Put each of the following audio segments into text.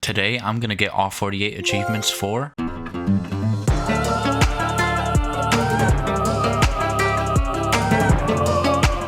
Today, I'm gonna get all 48 achievements for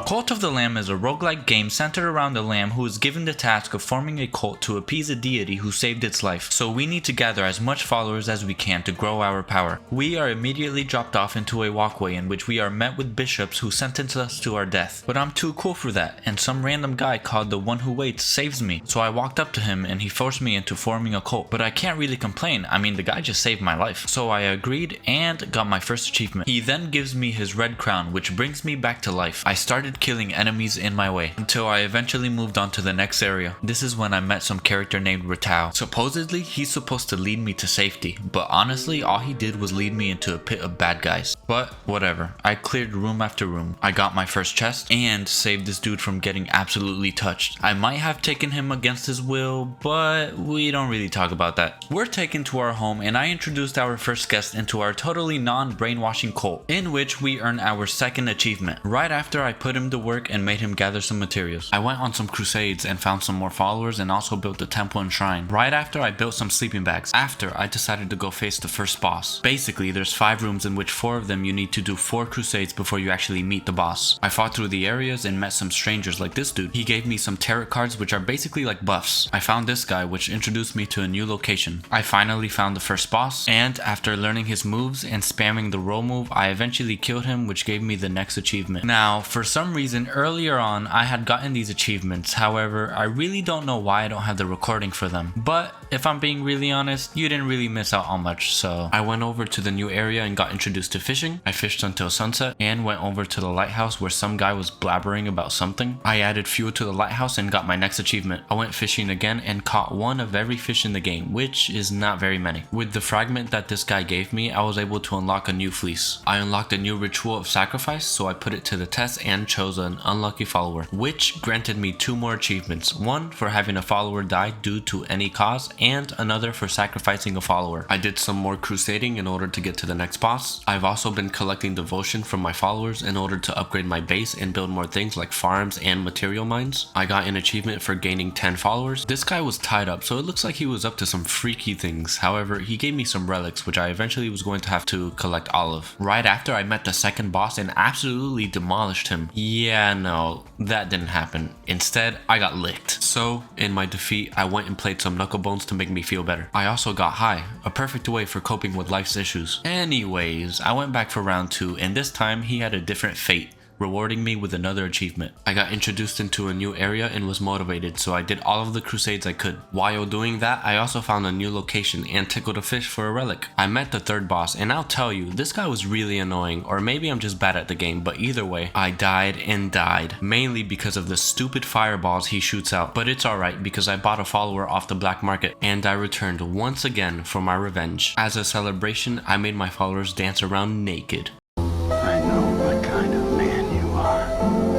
Cult of the Lamb is a roguelike game centered around a lamb who is given the task of forming a cult to appease a deity who saved its life, so we need to gather as much followers as we can to grow our power. We are immediately dropped off into a walkway in which we are met with bishops who sentence us to our death. But I'm too cool for that, and some random guy called the One Who Waits saves me, so I walked up to him and he forced me into forming a cult. But I can't really complain, I mean the guy just saved my life. So I agreed and got my first achievement. He then gives me his red crown, which brings me back to life. I started killing enemies in my way until I eventually moved on to the next area. This is when I met some character named Ratau. Supposedly he's supposed to lead me to safety, but honestly all he did was lead me into a pit of bad guys. But whatever, I cleared room after room. I got my first chest and saved this dude from getting absolutely touched. I might have taken him against his will, but we don't really talk about that. We're taken to our home and I introduced our first guest into our totally non-brainwashing cult, in which we earn our second achievement. Right after I put him to work and made him gather some materials. I went on some crusades and found some more followers and also built a temple and shrine. Right after I built some sleeping bags. After I decided to go face the first boss. Basically there's 5 rooms in which 4 of them you need to do 4 crusades before you actually meet the boss. I fought through the areas and met some strangers like this dude. He gave me some tarot cards which are basically like buffs. I found this guy which introduced me to a new location. I finally found the first boss, and after learning his moves and spamming the roll move, I eventually killed him, which gave me the next achievement. Now for some reason earlier on I had gotten these achievements, however I really don't know why I don't have the recording for them, but if I'm being really honest, you didn't really miss out on much. So I went over to the new area and got introduced to fishing. I fished until sunset and went over to the lighthouse where some guy was blabbering about something. I added fuel to the lighthouse and got my next achievement. I went fishing again and caught one of every fish in the game, which is not very many. With the fragment that this guy gave me, I was able to unlock a new fleece. I unlocked a new ritual of sacrifice, so I put it to the test and chose an unlucky follower, which granted me 2 more achievements, one for having a follower die due to any cause and another for sacrificing a follower. I did some more crusading in order to get to the next boss. I've also been collecting devotion from my followers in order to upgrade my base and build more things like farms and material mines. I got an achievement for gaining 10 followers. This guy was tied up, so it looks like he was up to some freaky things. However, he gave me some relics which I eventually was going to have to collect all of. Right after I met the second boss and absolutely demolished him. Yeah, no, that didn't happen. Instead, I got licked. So, in my defeat, I went and played some knuckle bones to make me feel better. I also got high, a perfect way for coping with life's issues. Anyways, I went back for round 2 and this time he had a different fate, rewarding me with another achievement. I got introduced into a new area and was motivated, so I did all of the crusades I could. While doing that, I also found a new location and tickled a fish for a relic. I met the third boss, and I'll tell you, this guy was really annoying, or maybe I'm just bad at the game, but either way, I died and died, mainly because of the stupid fireballs he shoots out. But it's alright, because I bought a follower off the black market, and I returned once again for my revenge. As a celebration, I made my followers dance around naked.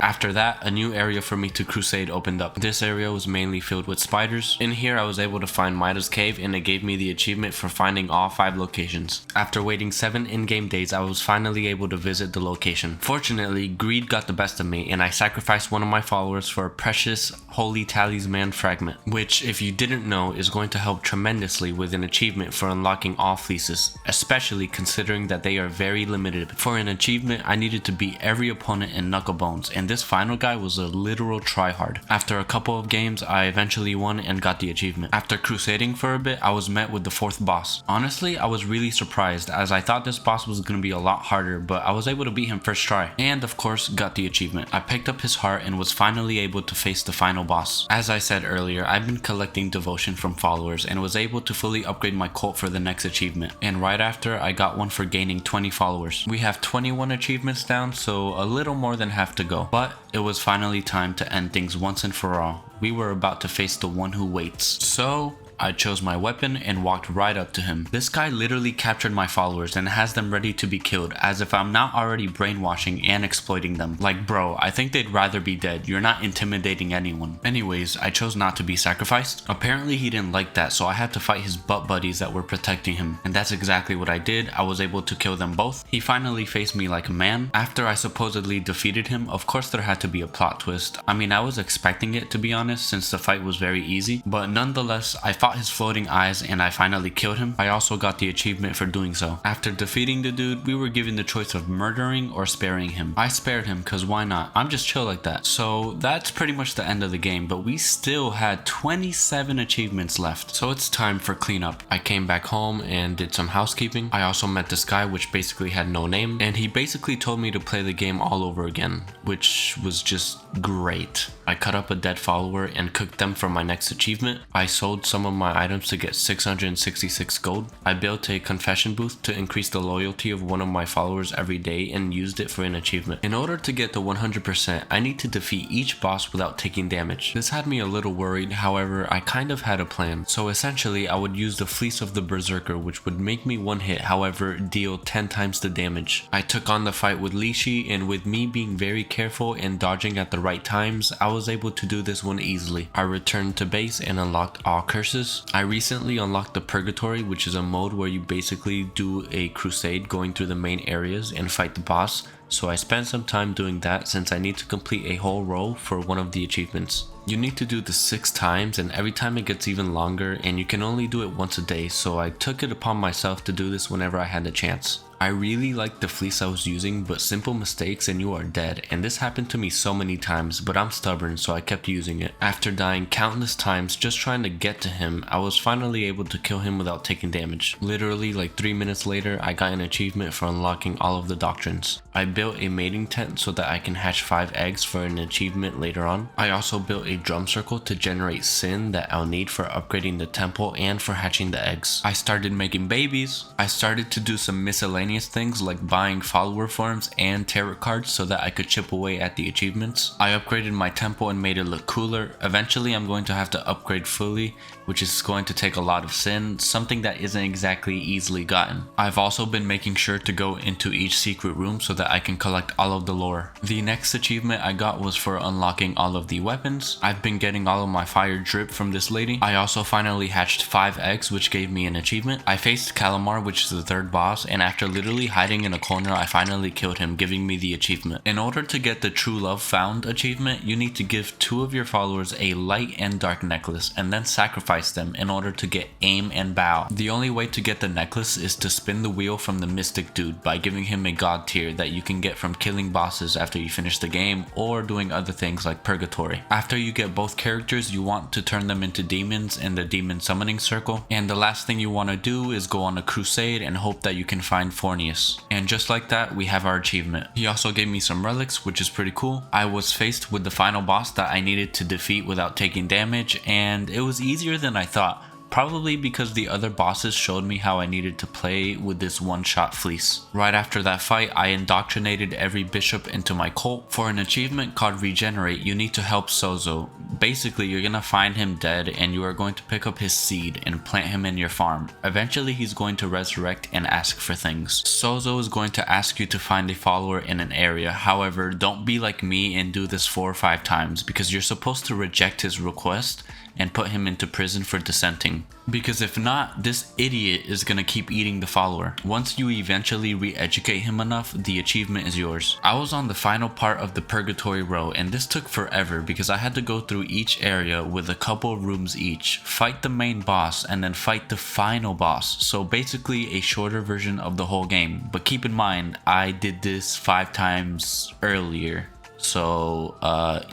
After that, a new area for me to crusade opened up. This area was mainly filled with spiders. In here, I was able to find Midas Cave and it gave me the achievement for finding all 5 locations. After waiting 7 in-game days, I was finally able to visit the location. Fortunately, greed got the best of me and I sacrificed one of my followers for a precious Holy Talisman fragment, which, if you didn't know, is going to help tremendously with an achievement for unlocking all fleeces, especially considering that they are very limited. For an achievement, I needed to beat every opponent in Knuckle Bones, and this final guy was a literal tryhard. After a couple of games, I eventually won and got the achievement. After crusading for a bit, I was met with the 4th boss. Honestly, I was really surprised as I thought this boss was going to be a lot harder, but I was able to beat him first try, and of course got the achievement. I picked up his heart and was finally able to face the final boss. As I said earlier, I've been collecting devotion from followers and was able to fully upgrade my cult for the next achievement, and right after I got one for gaining 20 followers. We have 21 achievements down, so a little more than half to go, but it was finally time to end things once and for all. We were about to face the One Who Waits. So I chose my weapon and walked right up to him. This guy literally captured my followers and has them ready to be killed, as if I'm not already brainwashing and exploiting them. Like, bro, I think they'd rather be dead. You're not intimidating anyone. Anyways, I chose not to be sacrificed. Apparently he didn't like that, so I had to fight his butt buddies that were protecting him. And that's exactly what I did. I was able to kill them both. He finally faced me like a man. After I supposedly defeated him, of course there had to be a plot twist. I mean, I was expecting it, to be honest, since the fight was very easy, but nonetheless, I fought fought his floating eyes and I finally killed him. I also got the achievement for doing so. After defeating the dude, we were given the choice of murdering or sparing him. I spared him cause why not? I'm just chill like that. So that's pretty much the end of the game, but we still had 27 achievements left. So it's time for cleanup. I came back home and did some housekeeping. I also met this guy which basically had no name, and he basically told me to play the game all over again, which was just great. I cut up a dead follower and cooked them for my next achievement. I sold some of my items to get 666 gold. I built a confession booth to increase the loyalty of one of my followers every day and used it for an achievement. In order to get the 100%, I need to defeat each boss without taking damage. This had me a little worried, however, I kind of had a plan. So essentially, I would use the Fleece of the Berserker, which would make me one hit, however, deal 10 times the damage. I took on the fight with Li Shi, and with me being very careful and dodging at the right times, I was able to do this one easily. I returned to base and unlocked all curses. I recently unlocked the Purgatory, which is a mode where you basically do a crusade going through the main areas and fight the boss. So I spent some time doing that since I need to complete a whole row for one of the achievements. You need to do this 6 times, and every time it gets even longer, and you can only do it once a day, so I took it upon myself to do this whenever I had the chance. I really liked the fleece I was using, but simple mistakes and you are dead, and this happened to me so many times, but I'm stubborn so I kept using it. After dying countless times just trying to get to him, I was finally able to kill him without taking damage. Literally like 3 minutes later, I got an achievement for unlocking all of the doctrines. I built a mating tent so that I can hatch 5 eggs for an achievement later on. I also built a drum circle to generate sin that I'll need for upgrading the temple and for hatching the eggs. I started making babies. I started to do some miscellaneous things like buying follower forms and tarot cards so that I could chip away at the achievements. I upgraded my temple and made it look cooler. Eventually I'm going to have to upgrade fully, which is going to take a lot of sin, something that isn't exactly easily gotten. I've also been making sure to go into each secret room so that I can collect all of the lore. The next achievement I got was for unlocking all of the weapons. I've been getting all of my fire drip from this lady. I also finally hatched 5 eggs, which gave me an achievement. I faced Calamar, which is the 3rd boss, and after literally hiding in a corner, I finally killed him, giving me the achievement. In order to get the True Love Found achievement, you need to give 2 of your followers a light and dark necklace, and then sacrifice them in order to get aim and bow. The only way to get the necklace is to spin the wheel from the mystic dude by giving him a god tier that you can get from killing bosses after you finish the game or doing other things like Purgatory. After you get both characters, you want to turn them into demons in the demon summoning circle, and the last thing you want to do is go on a crusade and hope that you can find Fornius. And just like that, we have our achievement. He also gave me some relics, which is pretty cool. I was faced with the final boss that I needed to defeat without taking damage, and it was easier than I thought. Probably because the other bosses showed me how I needed to play with this one-shot fleece. Right after that fight, I indoctrinated every bishop into my cult. For an achievement called Regenerate, you need to help Sozo. Basically, you're gonna find him dead and you are going to pick up his seed and plant him in your farm. Eventually, he's going to resurrect and ask for things. Sozo is going to ask you to find a follower in an area. However, don't be like me and do this 4 or 5 times because you're supposed to reject his request and put him into prison for dissenting. Because if not, this idiot is gonna keep eating the follower. Once you eventually re-educate him enough, the achievement is yours. I was on the final part of the Purgatory row, and this took forever because I had to go through each area with a couple rooms each, fight the main boss, and then fight the final boss. So basically a shorter version of the whole game. But keep in mind, I did this 5 times earlier. So,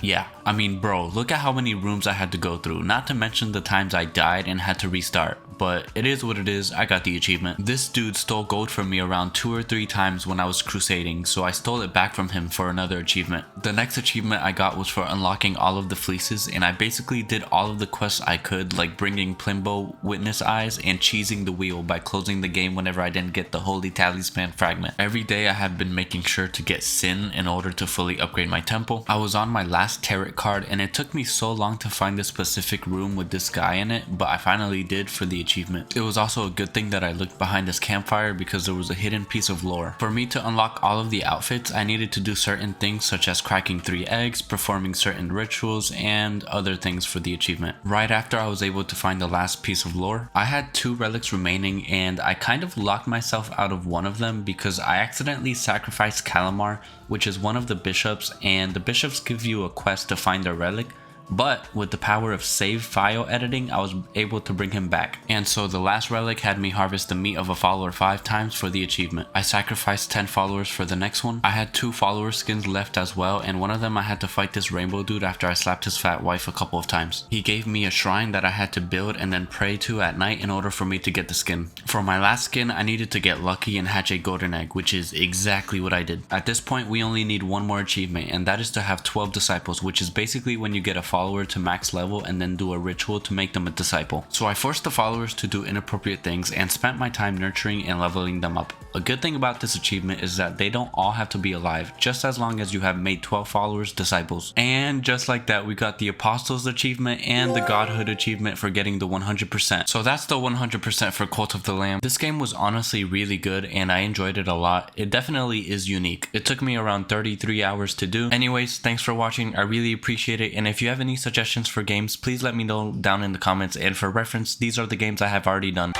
yeah. I mean, bro, look at how many rooms I had to go through. Not to mention the times I died and had to restart. But it is what it is, I got the achievement. This dude stole gold from me around 2 or 3 times when I was crusading, so I stole it back from him for another achievement. The next achievement I got was for unlocking all of the fleeces, and I basically did all of the quests I could, like bringing Plimbo witness eyes and cheesing the wheel by closing the game whenever I didn't get the holy talisman fragment. Every day I have been making sure to get sin in order to fully upgrade my temple. I was on my last tarot card, and it took me so long to find this specific room with this guy in it, but I finally did for the achievement. It was also a good thing that I looked behind this campfire because there was a hidden piece of lore. For me to unlock all of the outfits, I needed to do certain things such as cracking 3 eggs, performing certain rituals, and other things for the achievement. Right after I was able to find the last piece of lore, I had 2 relics remaining, and I kind of locked myself out of one of them because I accidentally sacrificed Calamar, which is one of the bishops, and the bishops give you a quest to find a relic, But with the power of save file editing, I was able to bring him back. And so the last relic had me harvest the meat of a follower 5 times for the achievement. I sacrificed 10 followers for the next one. I had 2 follower skins left as well, and one of them I had to fight this rainbow dude after I slapped his fat wife a couple of times. He gave me a shrine that I had to build and then pray to at night in order for me to get the skin. For my last skin, I needed to get lucky and hatch a golden egg, which is exactly what I did. At this point, we only need one more achievement, and that is to have 12 disciples, which is basically when you get a follower to max level and then do a ritual to make them a disciple. So I forced the followers to do inappropriate things and spent my time nurturing and leveling them up. A good thing about this achievement is that they don't all have to be alive, just as long as you have made 12 followers disciples. And just like that, we got the Apostles achievement and the Godhood achievement for getting the 100%. So that's the 100% for Cult of the Lamb. This game was honestly really good and I enjoyed it a lot. It definitely is unique. It took me around 33 hours to do. Anyways, thanks for watching. I really appreciate it. And if you have any suggestions for games, please let me know down in the comments. And for reference, these are the games I have already done.